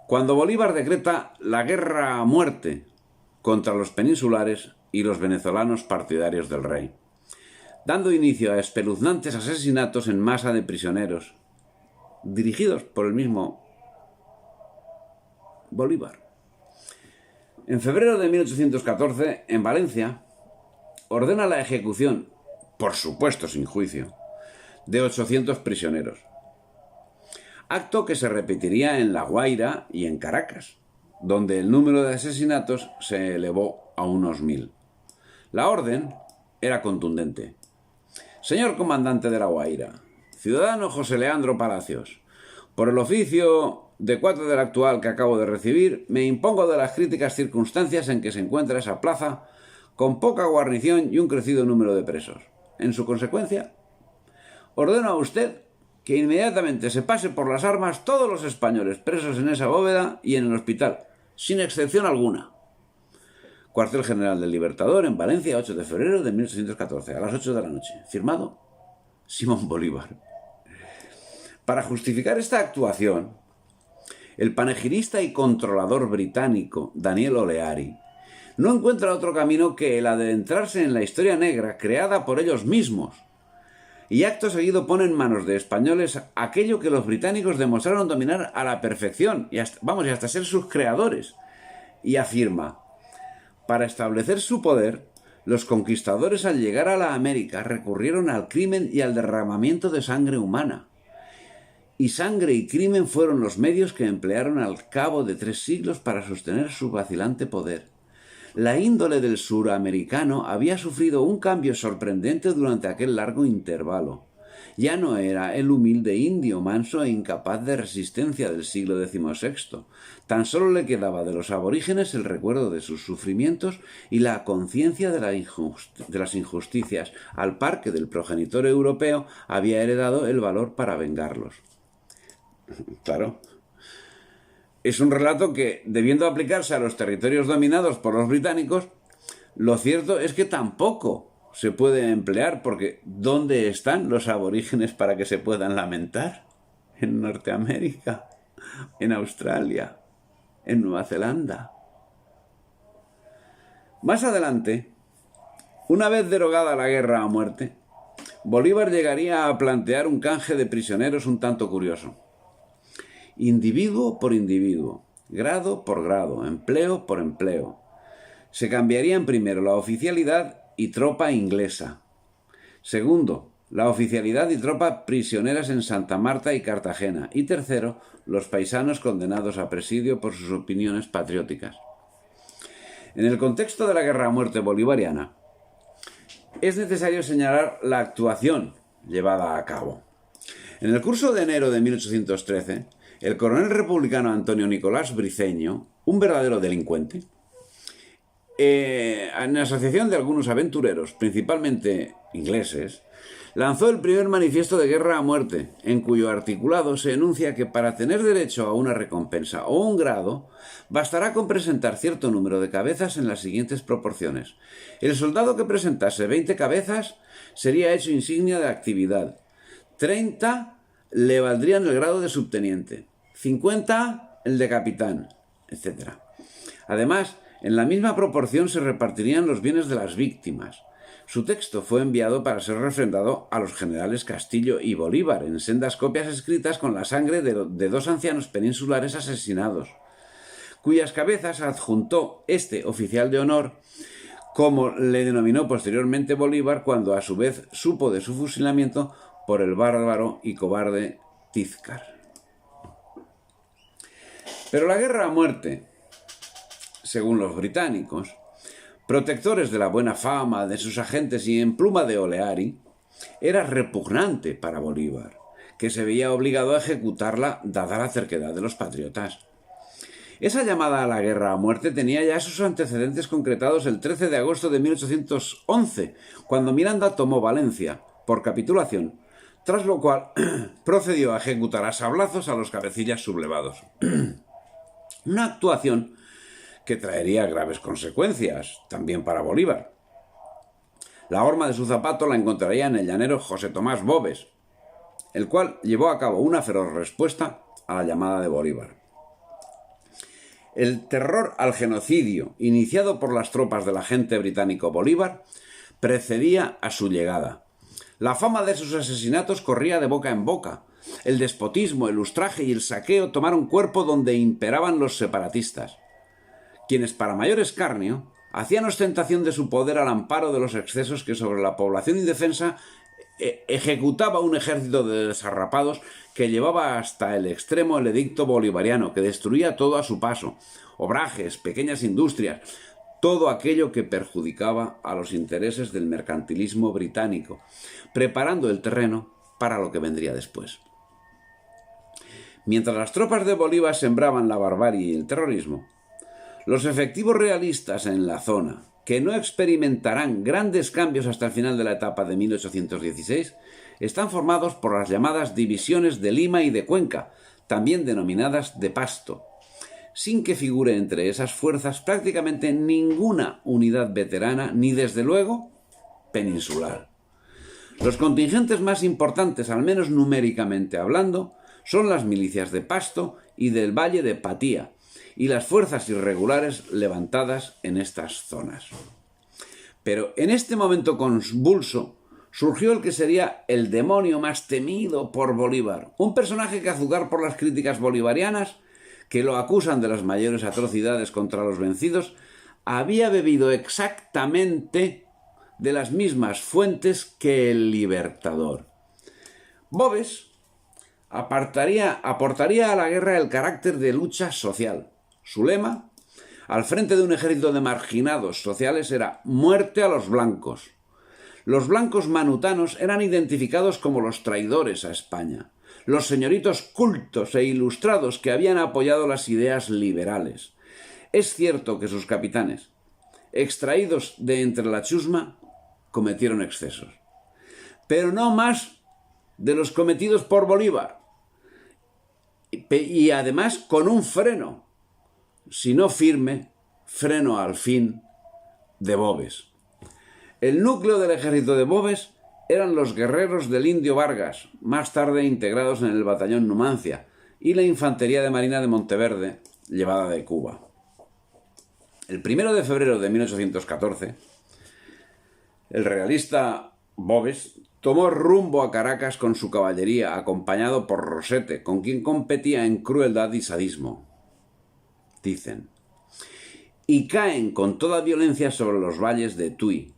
cuando Bolívar decreta la guerra a muerte contra los peninsulares y los venezolanos partidarios del rey, dando inicio a espeluznantes asesinatos en masa de prisioneros, dirigidos por el mismo Bolívar. En febrero de 1814, en Valencia, ordena la ejecución, por supuesto sin juicio, de 800 prisioneros. Acto que se repetiría en La Guaira y en Caracas, donde el número de asesinatos se elevó a unos 1000. La orden era contundente. Señor comandante de La Guaira, ciudadano José Leandro Palacios, por el oficio de 4 del actual que acabo de recibir, me impongo de las críticas circunstancias en que se encuentra esa plaza, con poca guarnición y un crecido número de presos. En su consecuencia, ordeno a usted que inmediatamente se pase por las armas todos los españoles presos en esa bóveda y en el hospital, sin excepción alguna. Cuartel General del Libertador, en Valencia, 8 de febrero de 1814, a las 8 de la noche. Firmado Simón Bolívar. Para justificar esta actuación, el panegirista y controlador británico Daniel O'Leary no encuentra otro camino que el adentrarse en la historia negra creada por ellos mismos, y acto seguido pone en manos de españoles aquello que los británicos demostraron dominar a la perfección, y hasta ser sus creadores, y afirma: para establecer su poder, los conquistadores al llegar a la América recurrieron al crimen y al derramamiento de sangre humana. Y sangre y crimen fueron los medios que emplearon al cabo de 3 siglos para sostener su vacilante poder. La índole del suramericano había sufrido un cambio sorprendente durante aquel largo intervalo. Ya no era el humilde indio manso e incapaz de resistencia del siglo XVI. Tan solo le quedaba de los aborígenes el recuerdo de sus sufrimientos y la conciencia de las injusticias, al par que del progenitor europeo había heredado el valor para vengarlos. Claro. Es un relato que, debiendo aplicarse a los territorios dominados por los británicos, lo cierto es que tampoco se puede emplear, porque ¿dónde están los aborígenes para que se puedan lamentar? En Norteamérica, en Australia, en Nueva Zelanda. Más adelante, una vez derogada la guerra a muerte, Bolívar llegaría a plantear un canje de prisioneros un tanto curioso. Individuo por individuo, grado por grado, empleo por empleo. Se cambiarían primero la oficialidad y tropa inglesa. Segundo, la oficialidad y tropa prisioneras en Santa Marta y Cartagena. Y tercero, los paisanos condenados a presidio por sus opiniones patrióticas. En el contexto de la guerra a muerte bolivariana, es necesario señalar la actuación llevada a cabo. En el curso de enero de 1813, el coronel republicano Antonio Nicolás Briceño, un verdadero delincuente, en asociación de algunos aventureros, principalmente ingleses, lanzó el primer manifiesto de guerra a muerte, en cuyo articulado se enuncia que para tener derecho a una recompensa o un grado, bastará con presentar cierto número de cabezas en las siguientes proporciones. El soldado que presentase 20 cabezas sería hecho insignia de actividad. 30 le valdrían el grado de subteniente, 50 el de capitán, etc. Además, en la misma proporción se repartirían los bienes de las víctimas. Su texto fue enviado para ser refrendado a los generales Castillo y Bolívar en sendas copias escritas con la sangre de dos ancianos peninsulares asesinados, cuyas cabezas adjuntó este oficial de honor, como le denominó posteriormente Bolívar cuando a su vez supo de su fusilamiento por el bárbaro y cobarde Tizcar. Pero la guerra a muerte, según los británicos, protectores de la buena fama de sus agentes y en pluma de Oleari, era repugnante para Bolívar, que se veía obligado a ejecutarla dada la cerquedad de los patriotas. Esa llamada a la guerra a muerte tenía ya sus antecedentes concretados el 13 de agosto de 1811, cuando Miranda tomó Valencia, por capitulación, tras lo cual procedió a ejecutar a sablazos a los cabecillas sublevados. Una actuación que traería graves consecuencias, también para Bolívar. La horma de su zapato la encontraría en el llanero José Tomás Boves, el cual llevó a cabo una feroz respuesta a la llamada de Bolívar. El terror al genocidio iniciado por las tropas del agente británico Bolívar precedía a su llegada. La fama de sus asesinatos corría de boca en boca. El despotismo, el ultraje y el saqueo tomaron cuerpo donde imperaban los separatistas, quienes, para mayor escarnio, hacían ostentación de su poder al amparo de los excesos que sobre la población indefensa ejecutaba un ejército de desarrapados que llevaba hasta el extremo el edicto bolivariano, que destruía todo a su paso: obrajes, pequeñas industrias, todo aquello que perjudicaba a los intereses del mercantilismo británico, preparando el terreno para lo que vendría después. Mientras las tropas de Bolívar sembraban la barbarie y el terrorismo, los efectivos realistas en la zona, que no experimentarán grandes cambios hasta el final de la etapa de 1816, están formados por las llamadas divisiones de Lima y de Cuenca, también denominadas de Pasto, sin que figure entre esas fuerzas prácticamente ninguna unidad veterana, ni desde luego peninsular. Los contingentes más importantes, al menos numéricamente hablando, son las milicias de Pasto y del Valle de Patía, y las fuerzas irregulares levantadas en estas zonas. Pero en este momento convulso surgió el que sería el demonio más temido por Bolívar, un personaje que, a juzgar por las críticas bolivarianas, que lo acusan de las mayores atrocidades contra los vencidos, había bebido exactamente de las mismas fuentes que el Libertador. Boves aportaría a la guerra el carácter de lucha social. Su lema: al frente de un ejército de marginados sociales era muerte a los blancos. Los blancos manutanos eran identificados como los traidores a España, los señoritos cultos e ilustrados que habían apoyado las ideas liberales. Es cierto que sus capitanes, extraídos de entre la chusma, cometieron excesos, pero no más de los cometidos por Bolívar, y además con un freno, si no firme, freno al fin, de Boves. El núcleo del ejército de Boves eran los guerreros del Indio Vargas, más tarde integrados en el batallón Numancia, y la infantería de marina de Monteverde, llevada de Cuba. El 1 de febrero de 1814, el realista Boves tomó rumbo a Caracas con su caballería, acompañado por Rosete, con quien competía en crueldad y sadismo. Dicen, y caen con toda violencia sobre los valles de Tuy.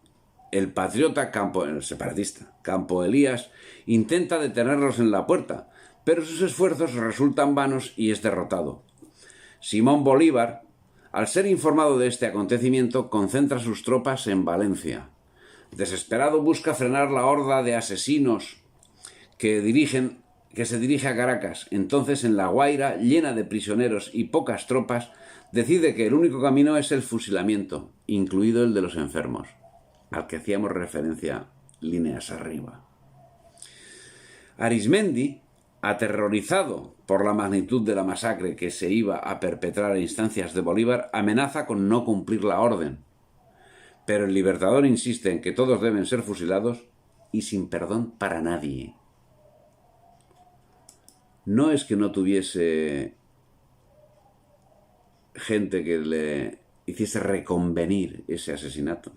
El patriota el separatista Campo Elías intenta detenerlos en la puerta, pero sus esfuerzos resultan vanos y es derrotado. Simón Bolívar, al ser informado de este acontecimiento, concentra sus tropas en Valencia. Desesperado busca frenar la horda de asesinos que se dirige a Caracas. Entonces, en La Guaira, llena de prisioneros y pocas tropas, decide que el único camino es el fusilamiento, incluido el de los enfermos, al que hacíamos referencia líneas arriba. Arismendi, aterrorizado por la magnitud de la masacre que se iba a perpetrar a instancias de Bolívar, amenaza con no cumplir la orden. Pero el Libertador insiste en que todos deben ser fusilados y sin perdón para nadie. No es que no tuviese gente que le hiciese reconvenir ese asesinato.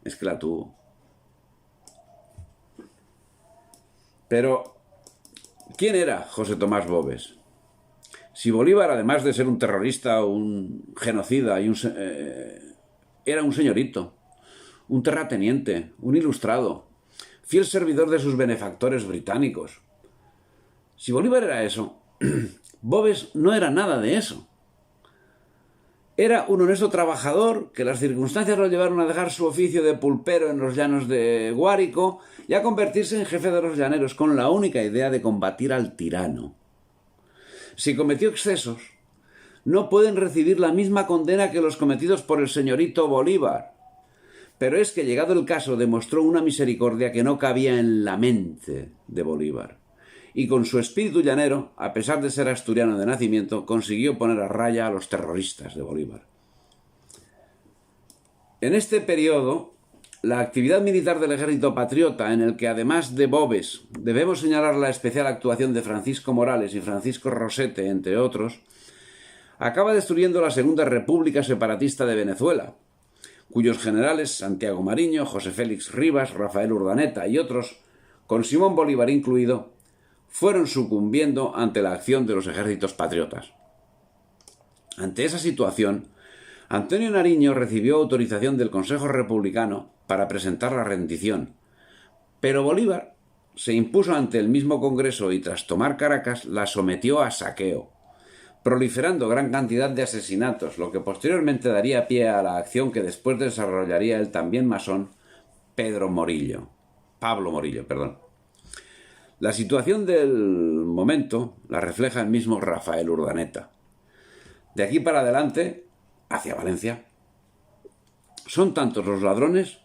Es que la tuvo. Pero, ¿quién era José Tomás Boves? Si Bolívar, además de ser un terrorista, un genocida y era un señorito, un terrateniente, un ilustrado, fiel servidor de sus benefactores británicos. Si Bolívar era eso, Boves no era nada de eso. Era un honesto trabajador que las circunstancias lo llevaron a dejar su oficio de pulpero en los llanos de Guárico y a convertirse en jefe de los llaneros con la única idea de combatir al tirano. Si cometió excesos, no pueden recibir la misma condena que los cometidos por el señorito Bolívar. Pero es que, llegado el caso, demostró una misericordia que no cabía en la mente de Bolívar. Y con su espíritu llanero, a pesar de ser asturiano de nacimiento, consiguió poner a raya a los terroristas de Bolívar. En este periodo, la actividad militar del ejército patriota, en el que además de Boves debemos señalar la especial actuación de Francisco Morales y Francisco Rosete, entre otros, acaba destruyendo la Segunda República Separatista de Venezuela, cuyos generales Santiago Mariño, José Félix Rivas, Rafael Urdaneta y otros, con Simón Bolívar incluido, fueron sucumbiendo ante la acción de los ejércitos patriotas. Ante esa situación, Antonio Nariño recibió autorización del Consejo Republicano para presentar la rendición, pero Bolívar se impuso ante el mismo Congreso y, tras tomar Caracas, la sometió a saqueo, proliferando gran cantidad de asesinatos, lo que posteriormente daría pie a la acción que después desarrollaría el también masón Pablo Morillo. La situación del momento la refleja el mismo Rafael Urdaneta. De aquí para adelante, hacia Valencia, son tantos los ladrones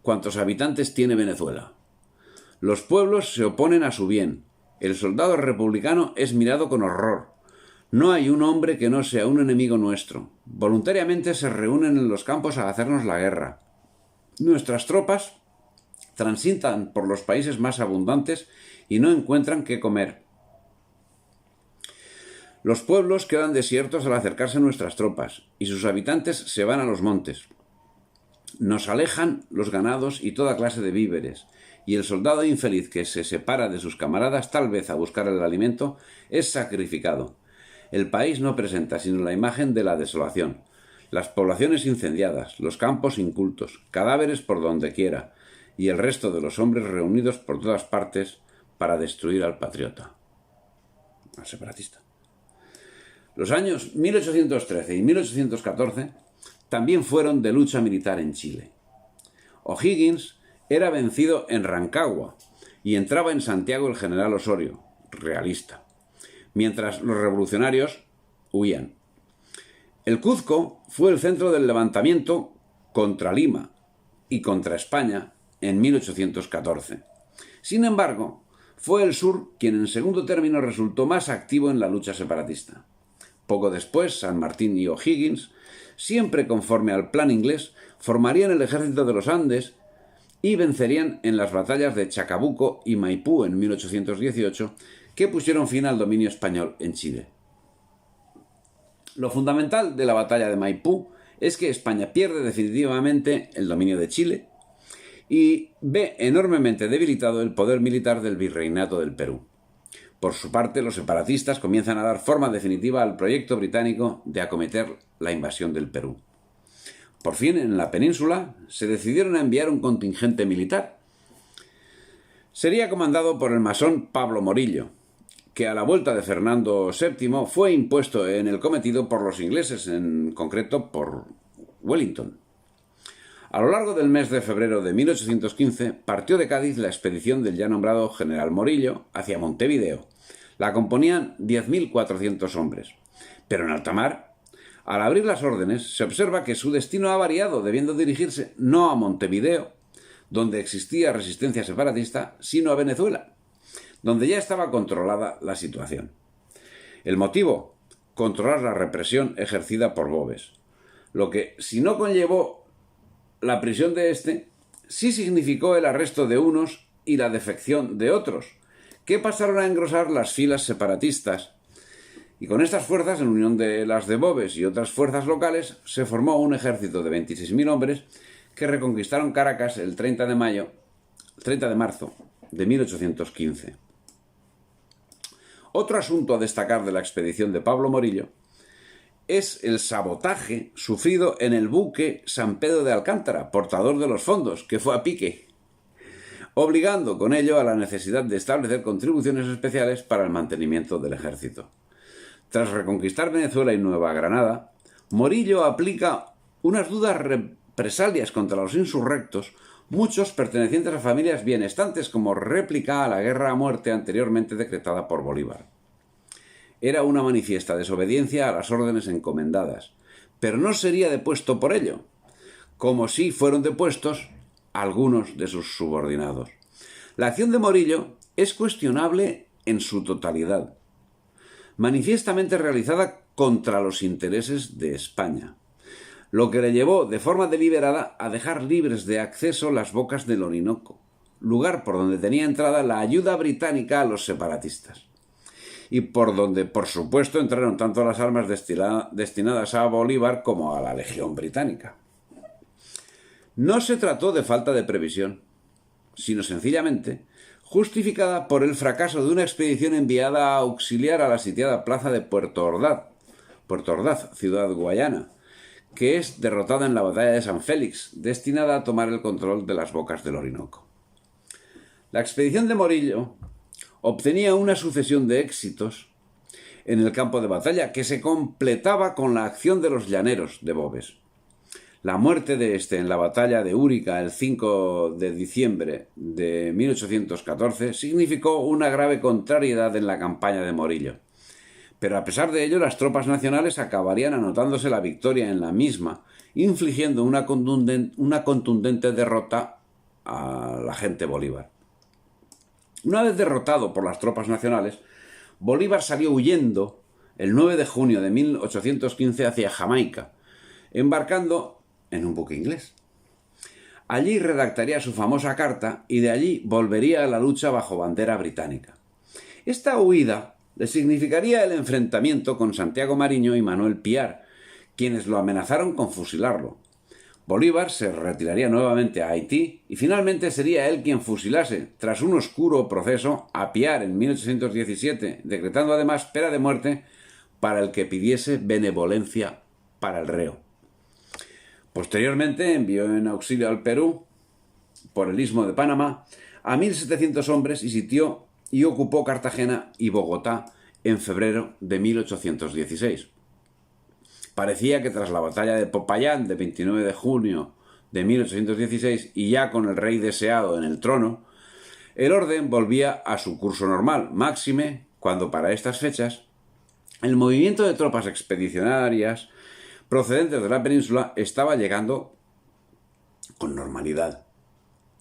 cuantos habitantes tiene Venezuela. Los pueblos se oponen a su bien. El soldado republicano es mirado con horror. No hay un hombre que no sea un enemigo nuestro. Voluntariamente se reúnen en los campos a hacernos la guerra. Nuestras tropas transitan por los países más abundantes y no encuentran qué comer. Los pueblos quedan desiertos al acercarse nuestras tropas, y sus habitantes se van a los montes. Nos alejan los ganados y toda clase de víveres, y el soldado infeliz que se separa de sus camaradas, tal vez a buscar el alimento, es sacrificado. El país no presenta sino la imagen de la desolación, las poblaciones incendiadas, los campos incultos, cadáveres por donde quiera, y el resto de los hombres reunidos por todas partes para destruir al patriota, al separatista. Los años 1813 y 1814 también fueron de lucha militar en Chile. O'Higgins era vencido en Rancagua y entraba en Santiago el general Osorio, realista, mientras los revolucionarios huían. El Cuzco fue el centro del levantamiento contra Lima y contra España en 1814. Sin embargo, fue el sur quien en segundo término resultó más activo en la lucha separatista. Poco después, San Martín y O'Higgins, siempre conforme al plan inglés, formarían el ejército de los Andes y vencerían en las batallas de Chacabuco y Maipú en 1818, que pusieron fin al dominio español en Chile. Lo fundamental de la batalla de Maipú es que España pierde definitivamente el dominio de Chile y ve enormemente debilitado el poder militar del virreinato del Perú. Por su parte, los separatistas comienzan a dar forma definitiva al proyecto británico de acometer la invasión del Perú. Por fin, en la península, se decidieron a enviar un contingente militar. Sería comandado por el masón Pablo Morillo, que a la vuelta de Fernando VII fue impuesto en el cometido por los ingleses, en concreto por Wellington. A lo largo del mes de febrero de 1815 partió de Cádiz la expedición del ya nombrado general Morillo hacia Montevideo. La componían 10.400 hombres. Pero en alta mar, al abrir las órdenes, se observa que su destino ha variado, debiendo dirigirse no a Montevideo, donde existía resistencia separatista, sino a Venezuela, donde ya estaba controlada la situación. El motivo: controlar la represión ejercida por Boves, lo que, si no conllevó la prisión de este, sí significó el arresto de unos y la defección de otros, que pasaron a engrosar las filas separatistas. Y con estas fuerzas, en unión de las de Boves y otras fuerzas locales, se formó un ejército de 26.000 hombres que reconquistaron Caracas el 30 de marzo de 1815. Otro asunto a destacar de la expedición de Pablo Morillo es el sabotaje sufrido en el buque San Pedro de Alcántara, portador de los fondos, que fue a pique, obligando con ello a la necesidad de establecer contribuciones especiales para el mantenimiento del ejército. Tras reconquistar Venezuela y Nueva Granada, Morillo aplica unas duras represalias contra los insurrectos, muchos pertenecientes a familias bienestantes, como réplica a la guerra a muerte anteriormente decretada por Bolívar. Era una manifiesta desobediencia a las órdenes encomendadas, pero no sería depuesto por ello, como sí fueron depuestos algunos de sus subordinados. La acción de Morillo es cuestionable en su totalidad, manifiestamente realizada contra los intereses de España, lo que le llevó de forma deliberada a dejar libres de acceso las bocas del Orinoco, lugar por donde tenía entrada la ayuda británica a los separatistas, y por donde, por supuesto, entraron tanto las armas destinadas a Bolívar como a la Legión Británica. No se trató de falta de previsión, sino sencillamente justificada por el fracaso de una expedición enviada a auxiliar a la sitiada plaza de Puerto Ordaz, ciudad guayana, que es derrotada en la batalla de San Félix, destinada a tomar el control de las bocas del Orinoco. La expedición de Morillo obtenía una sucesión de éxitos en el campo de batalla que se completaba con la acción de los llaneros de Boves. La muerte de este en la batalla de Úrica el 5 de diciembre de 1814 significó una grave contrariedad en la campaña de Morillo. Pero a pesar de ello, las tropas nacionales acabarían anotándose la victoria en la misma, infligiendo una contundente derrota a la gente Bolívar. Una vez derrotado por las tropas nacionales, Bolívar salió huyendo el 9 de junio de 1815 hacia Jamaica, embarcando en un buque inglés. Allí redactaría su famosa carta y de allí volvería a la lucha bajo bandera británica. Esta huida le significaría el enfrentamiento con Santiago Mariño y Manuel Piar, quienes lo amenazaron con fusilarlo. Bolívar se retiraría nuevamente a Haití y finalmente sería él quien fusilase, tras un oscuro proceso, a Piar en 1817, decretando además pena de muerte para el que pidiese benevolencia para el reo. Posteriormente envió en auxilio al Perú, por el Istmo de Panamá, a 1.700 hombres y sitió y ocupó Cartagena y Bogotá en febrero de 1816. Parecía que tras la batalla de Popayán de 29 de junio de 1816 y ya con el rey deseado en el trono, el orden volvía a su curso normal, máxime cuando para estas fechas el movimiento de tropas expedicionarias procedentes de la península estaba llegando con normalidad.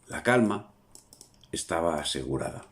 La calma estaba asegurada.